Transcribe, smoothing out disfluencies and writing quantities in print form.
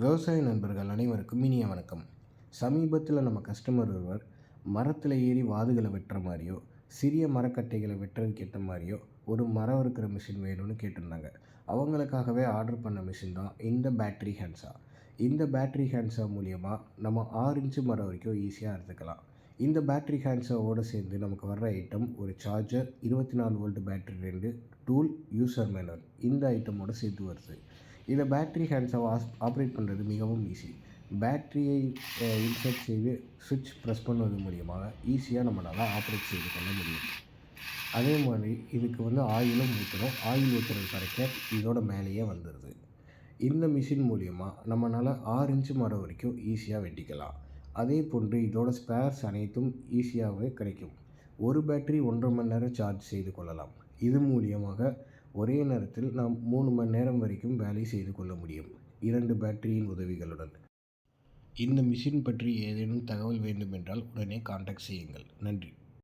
விவசாய நண்பர்கள் அனைவருக்கும் இனிய வணக்கம். சமீபத்தில் நம்ம கஸ்டமர் ஒருவர் மரத்தில் ஏறி வாதுகளை வெட்டுற மாதிரியோ, சிறிய மரக்கட்டைகளை வெட்டுறதுக்கு ஏற்ற மாதிரியோ ஒரு மரம் இருக்கிற மிஷின் வேணும்னு கேட்டிருந்தாங்க. அவங்களுக்காகவே ஆர்டர் பண்ண மிஷின் தான் இந்த பேட்டரி ஹேண்ட்ஸா. இந்த பேட்டரி ஹேண்ட்ஸா மூலியமாக நம்ம 6 இன்ச்சு மரம் வரைக்கும் ஈஸியாக அறுத்துக்கலாம். இந்த பேட்டரி ஹேண்ட்ஸாவோடு சேர்ந்து நமக்கு வர்ற ஐட்டம் ஒரு charger, 24 volt battery 2, tool, user manual இந்த ஐட்டமோடு சேர்த்து வருது. இதை பேட்டரி ஹேண்ட்ஸை ஆப்ரேட் பண்ணுறது மிகவும் ஈஸி. பேட்டரியை இன்சர்ட் செய்து சுவிட்ச் ப்ரெஸ் பண்ணுவது மூலியமாக ஈஸியாக நம்மளால் ஆப்ரேட் செய்து கொள்ள முடியும். அதே மாதிரி இதுக்கு ஆயிலும் ஊற்றணும். ஆயில் ஊற்றுறது கரெக்டாக இதோட மேலேயே வந்துடுது. இந்த மிஷின் மூலியமாக நம்மளால் 6 இன்ச்சு மரம் வரைக்கும் ஈஸியாக வெட்டிக்கலாம். அதே போன்று இதோட ஸ்பேர்ஸ் அனைத்தும் ஈஸியாகவே கிடைக்கும். ஒரு பேட்டரி 1.5 மணி நேரம் சார்ஜ் செய்து கொள்ளலாம். இது மூலியமாக ஒரே நேரத்தில் நாம் 3 மணி நேரம் வரைக்கும் வேலை செய்து கொள்ள முடியும், 2 பேட்டரியின் உதவிகளுடன். இந்த மிஷின் பற்றி ஏதேனும் தகவல் வேண்டுமென்றால் உடனே கான்டாக்ட் செய்யுங்கள். நன்றி.